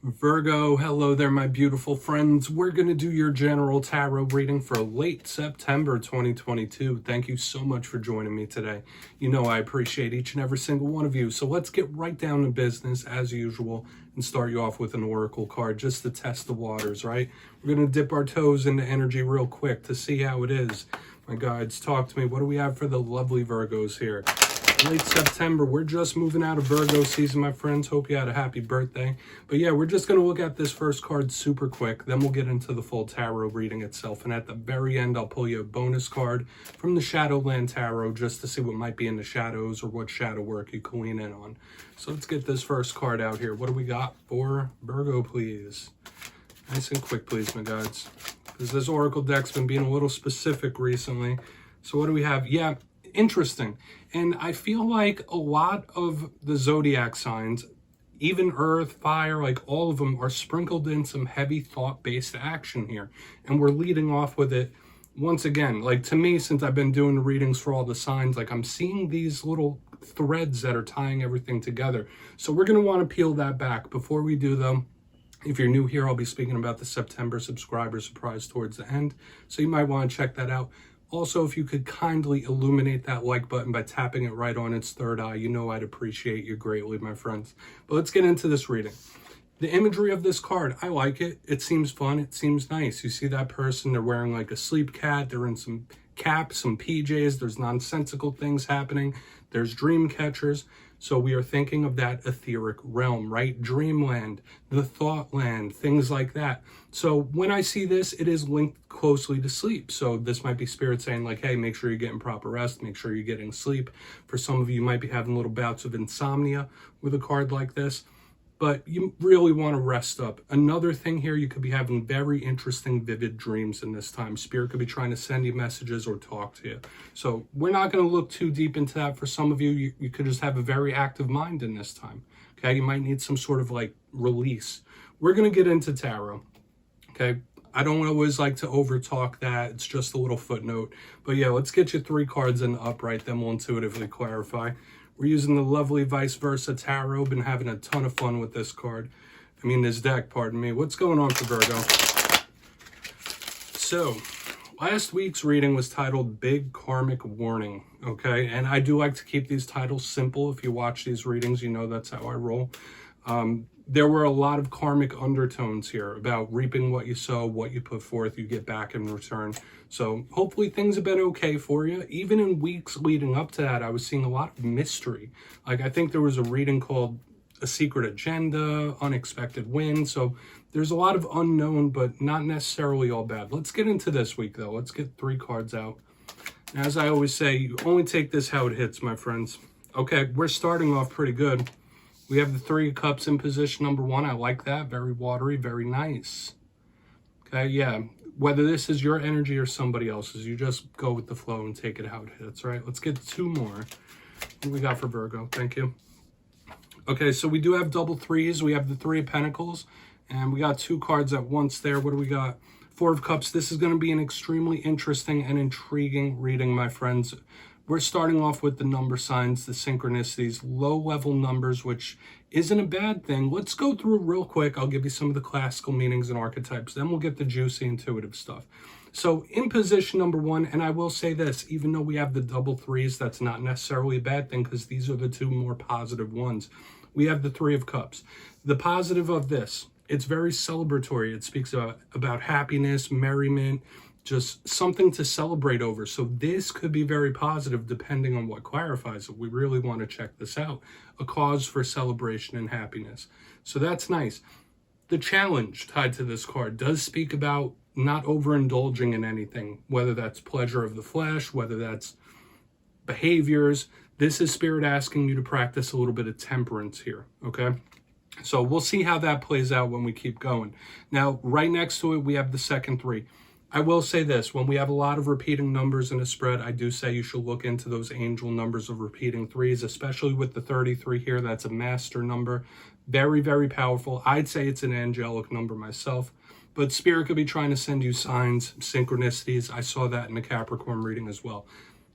Virgo, hello there, my beautiful friends. We're going to do your general tarot reading for late September 2022. Thank you so much for joining me today. You know I appreciate each and every single one of you. So let's get right down to business as usual and start you off with an oracle card just to test the waters, right? We're going to dip our toes into energy real quick to see how it is. My guides, talk to me. What do we have for the lovely Virgos here? Late September, we're just moving out of Virgo season, my friends. Hope you had a happy birthday. But yeah, we're just going to look at this first card super quick. Then we'll get into the full tarot reading itself. And at the very end, I'll pull you a bonus card from the Shadowland Tarot just to see what might be in the shadows or what shadow work you can lean in on. So let's get this first card out here. What do we got for Virgo, please? Nice and quick, please, my guides. Because this oracle deck's been being a little specific recently. So what do we have? Yeah, interesting. And I feel like a lot of the zodiac signs, even earth, fire, like all of them are sprinkled in some heavy thought-based action here. And we're leading off with it once again. Like to me, since I've been doing the readings for all the signs, like I'm seeing these little threads that are tying everything together. So we're going to want to peel that back. Before we do though, if you're new here, I'll be speaking about the September subscriber surprise towards the end. So you might want to check that out. Also, if you could kindly illuminate that like button by tapping it right on its third eye, you know I'd appreciate you greatly, my friends. But let's get into this reading. The imagery of this card, I like it. It seems fun. It seems nice. You see that person, they're wearing like a sleep cat. They're in some caps, some PJs. There's nonsensical things happening. There's dream catchers. So we are thinking of that etheric realm, right? Dreamland, the thought land, things like that. So when I see this, it is linked closely to sleep. So this might be spirit saying like, hey, make sure you're getting proper rest. Make sure you're getting sleep. For some of you, you might be having little bouts of insomnia with a card like this. But you really want to rest up. Another thing here, you could be having very interesting, vivid dreams in this time. Spirit could be trying to send you messages or talk to you. So we're not going to look too deep into that. For some of you, you could just have a very active mind in this time. Okay, you might need some sort of like release. We're going to get into tarot. Okay, I don't always like to over talk that. It's just a little footnote. But yeah, let's get you 3 cards in the upright, then we'll intuitively clarify. We're using the lovely Vice Versa Tarot. Been having a ton of fun with this card. This deck, pardon me. What's going on for Virgo? So, last week's reading was titled Big Karmic Warning, okay? And I do like to keep these titles simple. If you watch these readings, you know that's how I roll. There were a lot of karmic undertones here about reaping what you sow, what you put forth, you get back in return. So hopefully things have been okay for you. Even in weeks leading up to that, I was seeing a lot of mystery. Like I think there was a reading called A Secret Agenda, Unexpected Win. So there's a lot of unknown, but not necessarily all bad. Let's get into this week though. Let's get 3 cards out. And as I always say, you only take this how it hits, my friends. Okay, we're starting off pretty good. We have the 3 of Cups in position number 1. I like that. Very watery, very nice. Okay, yeah. Whether this is your energy or somebody else's, you just go with the flow and take it how it hits, right? Let's get 2 more. What do we got for Virgo? Thank you. Okay, so we do have double 3s. We have the 3 of Pentacles, and we got 2 cards at once there. What do we got? 4 of Cups. This is going to be an extremely interesting and intriguing reading, my friends. We're starting off with the number signs, the synchronicities, low-level numbers, which isn't a bad thing. Let's go through real quick. I'll give you some of the classical meanings and archetypes. Then we'll get the juicy, intuitive stuff. So in position number 1, and I will say this, even though we have the double 3s, that's not necessarily a bad thing because these are the 2 more positive ones. We have the 3 of Cups. The positive of this, it's very celebratory. It speaks about happiness, merriment, just something to celebrate over. So this could be very positive depending on what clarifies it. We really want to check this out. A cause for celebration and happiness. So that's nice. The challenge tied to this card does speak about not overindulging in anything, whether that's pleasure of the flesh, whether that's behaviors. This is Spirit asking you to practice a little bit of temperance here, okay? So we'll see how that plays out when we keep going. Now, right next to it, we have the second 3. I will say this, when we have a lot of repeating numbers in a spread, I do say you should look into those angel numbers of repeating 3s, especially with the 33 here. That's a master number. Very, very powerful. I'd say it's an angelic number myself, but Spirit could be trying to send you signs, synchronicities. I saw that in the Capricorn reading as well.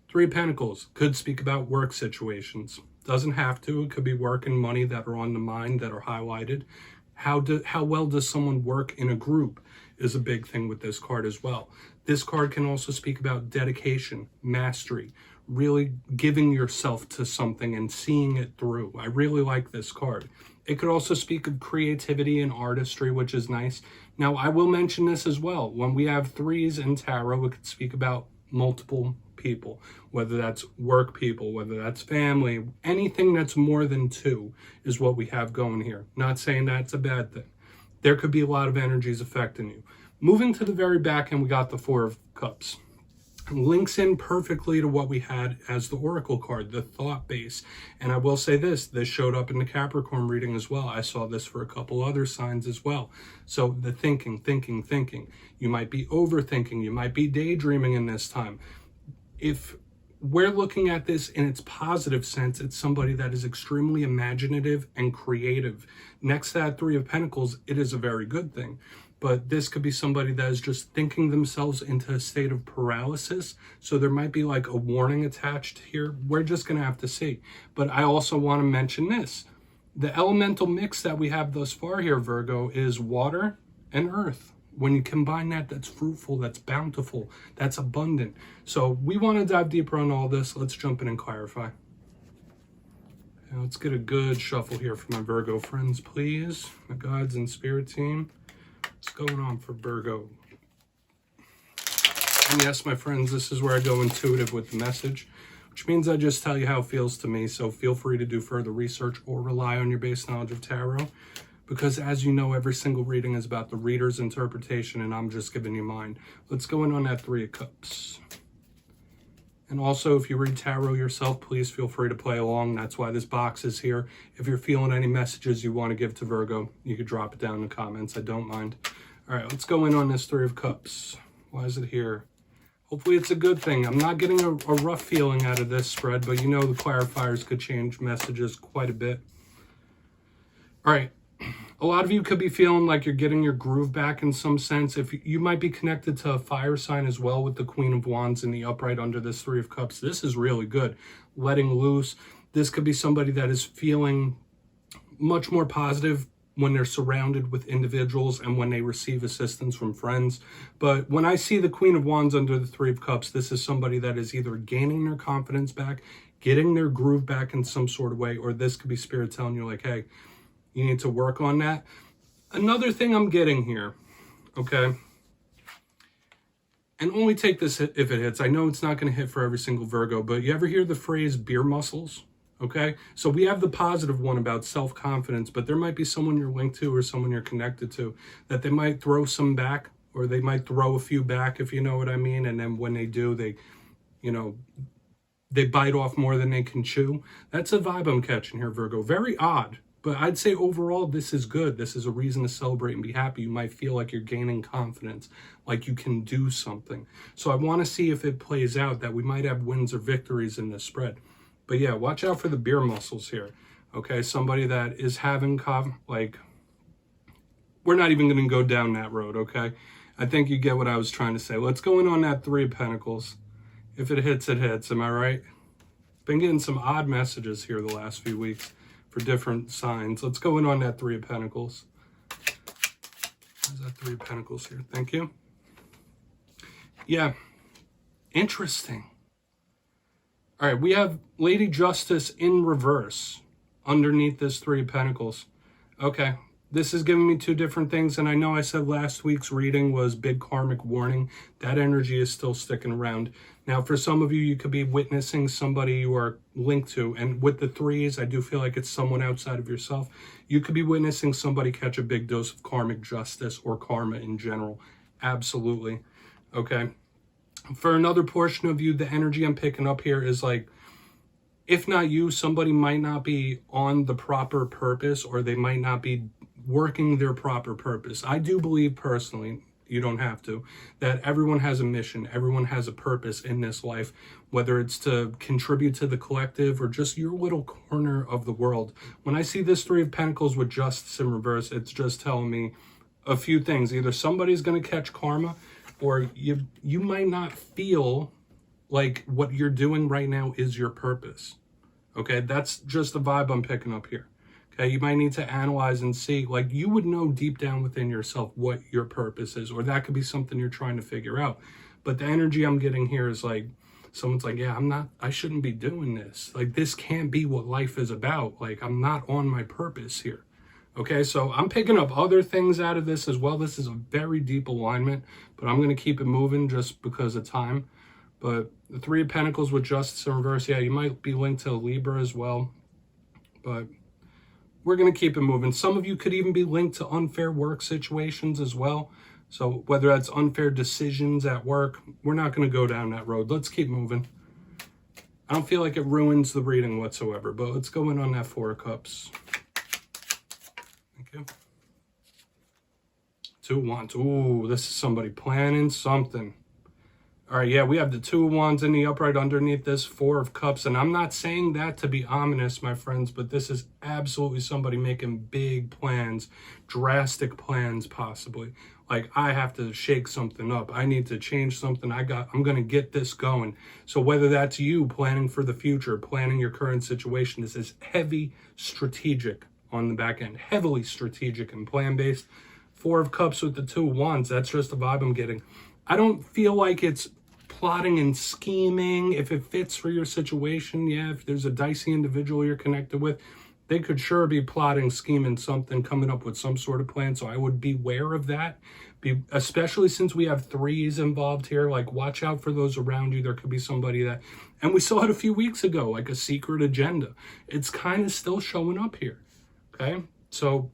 3 of Pentacles could speak about work situations. Doesn't have to. It could be work and money that are on the mind that are highlighted. How well does someone work in a group is a big thing with this card as well. This card can also speak about dedication, mastery, really giving yourself to something and seeing it through. I really like this card. It could also speak of creativity and artistry, which is nice. Now, I will mention this as well. When we have threes in tarot, it could speak about multiple people, whether that's work people, whether that's family, anything that's more than two is what we have going here. Not saying that's a bad thing. There could be a lot of energies affecting you. Moving to the very back end, we got the Four of Cups. Links in perfectly to what we had as the Oracle card, the thought base. And I will say this showed up in the Capricorn reading as well. I saw this for a couple other signs as well. So the thinking. You might be overthinking. You might be daydreaming in this time. If we're looking at this in its positive sense, it's somebody that is extremely imaginative and creative. Next to that Three of Pentacles, it is a very good thing. But this could be somebody that is just thinking themselves into a state of paralysis. So there might be like a warning attached here. We're just going to have to see. But I also want to mention this. The elemental mix that we have thus far here, Virgo, is water and earth. When you combine that, that's fruitful, that's bountiful, that's abundant. So we want to dive deeper on all this. Let's jump in and clarify. Now let's get a good shuffle here for my Virgo friends, please. My guides and spirit team. What's going on for Virgo? And yes, my friends, this is where I go intuitive with the message, which means I just tell you how it feels to me. So feel free to do further research or rely on your base knowledge of tarot. Because as you know, every single reading is about the reader's interpretation, and I'm just giving you mine. Let's go in on that Three of Cups. And also, if you read tarot yourself, please feel free to play along. That's why this box is here. If you're feeling any messages you want to give to Virgo, you could drop it down in the comments. I don't mind. All right, let's go in on this Three of Cups. Why is it here? Hopefully it's a good thing. I'm not getting a rough feeling out of this spread, but you know the clarifiers could change messages quite a bit. All right. A lot of you could be feeling like you're getting your groove back in some sense. If you might be connected to a fire sign as well with the Queen of Wands in the upright under this Three of Cups. This is really good. Letting loose. This could be somebody that is feeling much more positive when they're surrounded with individuals and when they receive assistance from friends. But when I see the Queen of Wands under the Three of Cups, this is somebody that is either gaining their confidence back, getting their groove back in some sort of way, or this could be spirit telling you like, hey, you need to work on that. Another thing I'm getting here, okay? And only take this if it hits. I know it's not going to hit for every single Virgo, but you ever hear the phrase beer muscles? Okay? So we have the positive one about self-confidence, but there might be someone you're linked to or someone you're connected to that they might throw some back, or they might throw a few back, if you know what I mean. And then when they do, they bite off more than they can chew. That's a vibe I'm catching here, Virgo. Very odd. But I'd say overall, this is good. This is a reason to celebrate and be happy. You might feel like you're gaining confidence, like you can do something. So I want to see if it plays out that we might have wins or victories in this spread. But yeah, watch out for the beer muscles here. Okay, somebody that is having, we're not even going to go down that road, okay? I think you get what I was trying to say. Let's go in on that Three of Pentacles. If it hits, it hits. Am I right? Been getting some odd messages here the last few weeks for different signs. Let's go in on that Three of Pentacles. There's that Three of Pentacles here. Thank you. Yeah. Interesting. All right, we have Lady Justice in reverse underneath this Three of Pentacles. Okay, this is giving me two different things, and I know I said last week's reading was big karmic warning. That energy is still sticking around. Now, for some of you, you could be witnessing somebody you are linked to, and with the threes, I do feel like it's someone outside of yourself. You could be witnessing somebody catch a big dose of karmic justice or karma in general. Absolutely. Okay. For another portion of you, the energy I'm picking up here is like, if not you, somebody might not be on the proper purpose, or they might not be working their proper purpose. I do believe personally, you don't have to, that everyone has a mission, everyone has a purpose in this life, whether it's to contribute to the collective or just your little corner of the world. When I see this Three of Pentacles with Justice in reverse, it's just telling me a few things. Either somebody's going to catch karma, or you might not feel like what you're doing right now is your purpose. Okay, that's just the vibe I'm picking up here. Okay, you might need to analyze and see, like, you would know deep down within yourself what your purpose is, or that could be something you're trying to figure out. But the energy I'm getting here is like, someone's like, yeah, I shouldn't be doing this. Like, this can't be what life is about. Like, I'm not on my purpose here. Okay, so I'm picking up other things out of this as well. This is a very deep alignment, but I'm going to keep it moving just because of time. But the Three of Pentacles with Justice in reverse, yeah, you might be linked to Libra as well. But we're going to keep it moving. Some of you could even be linked to unfair work situations as well. So whether that's unfair decisions at work, we're not going to go down that road. Let's keep moving. I don't feel like it ruins the reading whatsoever, but let's go in on that Four of Cups. Okay. Two of Wands. Ooh, this is somebody planning something. All right, yeah, we have the Two of Wands in the upright underneath this Four of Cups. And I'm not saying that to be ominous, my friends, but this is absolutely somebody making big plans, drastic plans possibly. Like, I have to shake something up. I need to change something. I'm going to get this going. So whether that's you planning for the future, planning your current situation, this is heavy strategic on the back end, heavily strategic and plan-based. Four of Cups with the Two of Wands, that's just the vibe I'm getting. I don't feel like it's plotting and scheming. If it fits for your situation, yeah, if there's a dicey individual you're connected with, they could sure be plotting, scheming something, coming up with some sort of plan. So I would beware of that, especially since we have threes involved here. Like, watch out for those around you. There could be somebody that, and we saw it a few weeks ago, like a secret agenda. It's kind of still showing up here. Okay, so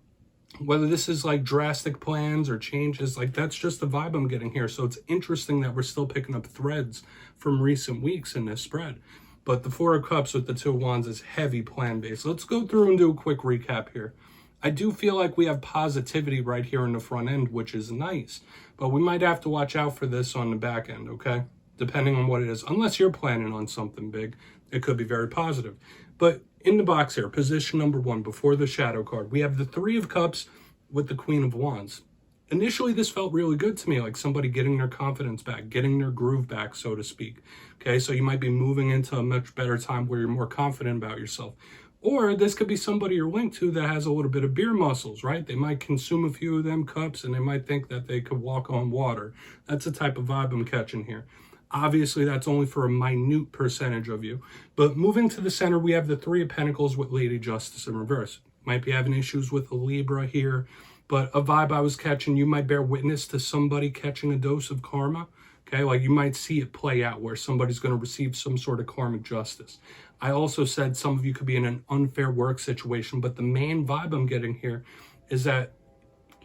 whether this is like drastic plans or changes, like, that's just the vibe I'm getting here. So it's interesting that we're still picking up threads from recent weeks in this spread. But the Four of Cups with the Two of Wands is heavy plan-based. Let's go through and do a quick recap here. I do feel like we have positivity right here in the front end, which is nice. But we might have to watch out for this on the back end, okay? Depending on what it is. Unless you're planning on something big, it could be very positive. But in the box here, position number one, before the shadow card, we have the Three of Cups with the Queen of Wands. Initially, this felt really good to me, like somebody getting their confidence back, getting their groove back, so to speak. Okay, so you might be moving into a much better time where you're more confident about yourself. Or this could be somebody you're linked to that has a little bit of beer muscles, right? They might consume a few of them cups and they might think that they could walk on water. That's the type of vibe I'm catching here. Obviously, that's only for a minute percentage of you. But moving to the center, we have the Three of Pentacles with Lady Justice in reverse. Might be having issues with a Libra here. But a vibe I was catching, you might bear witness to somebody catching a dose of karma. Okay, like you might see it play out where somebody's going to receive some sort of karmic justice. I also said some of you could be in an unfair work situation, but the main vibe I'm getting here is that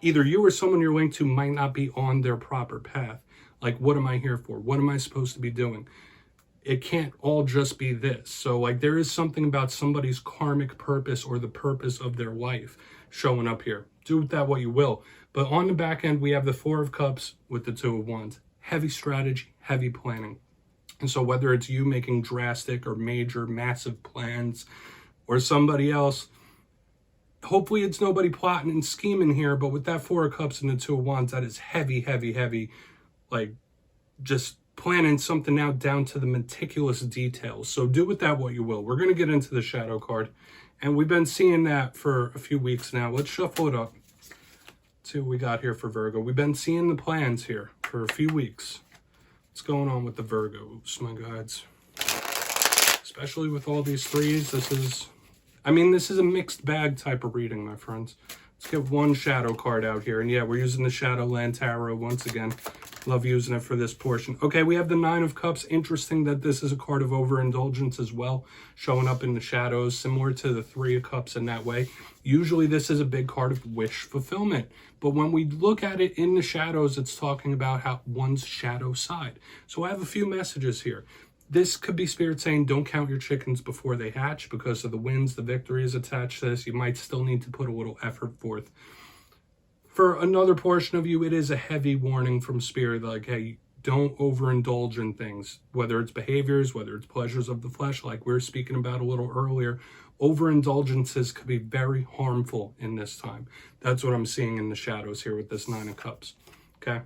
either you or someone you're linked to might not be on their proper path. Like, what am I here for? What am I supposed to be doing? It can't all just be this. So, like, there is something about somebody's karmic purpose or the purpose of their life showing up here. Do with that what you will. But on the back end, we have the Four of Cups with the Two of Wands. Heavy strategy, heavy planning. And so whether it's you making drastic or major, massive plans, or somebody else, hopefully it's nobody plotting and scheming here, but with that Four of Cups and the Two of Wands, that is heavy, heavy, heavy, like just planning something out down to the meticulous details. So do with that what you will. We're going to get into the shadow card, and we've been seeing that for a few weeks now. Let's shuffle it up. See what we got here for Virgo. We've been seeing the plans here for a few weeks. What's going on with the Virgos, my guides? Especially with all these threes, this is a mixed bag type of reading, my friends. Let's get one shadow card out here. And yeah, we're using the Shadowland Tarot once again. Love using it for this portion. Okay, we have the Nine of Cups. Interesting that this is a card of overindulgence as well, showing up in the shadows, similar to the Three of Cups in that way. Usually this is a big card of wish fulfillment. But when we look at it in the shadows, it's talking about how one's shadow side. So I have a few messages here. This could be Spirit saying, don't count your chickens before they hatch because of the wins, the victories attached to this. You might still need to put a little effort forth. For another portion of you, it is a heavy warning from Spirit, like, hey, don't overindulge in things, whether it's behaviors, whether it's pleasures of the flesh, like we were speaking about a little earlier. Overindulgences could be very harmful in this time. That's what I'm seeing in the shadows here with this Nine of Cups, okay?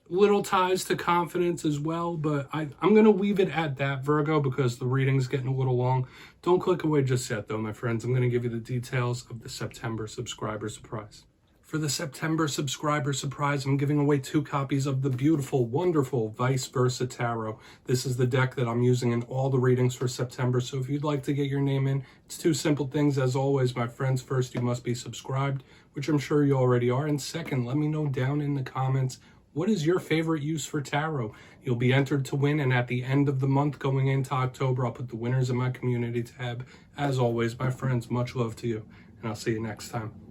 little ties to confidence as well, but I'm going to leave it at that, Virgo, because the reading's getting a little long. Don't click away just yet, though, my friends. I'm going to give you the details of the September subscriber surprise. For the September subscriber surprise, I'm giving away 2 copies of the beautiful, wonderful Vice Versa Tarot. This is the deck that I'm using in all the readings for September, so if you'd like to get your name in, it's 2 simple things as always, my friends. First, you must be subscribed, which I'm sure you already are, and second, let me know down in the comments, what is your favorite use for tarot? You'll be entered to win, and at the end of the month going into October, I'll put the winners in my community tab. As always, my friends, much love to you, and I'll see you next time.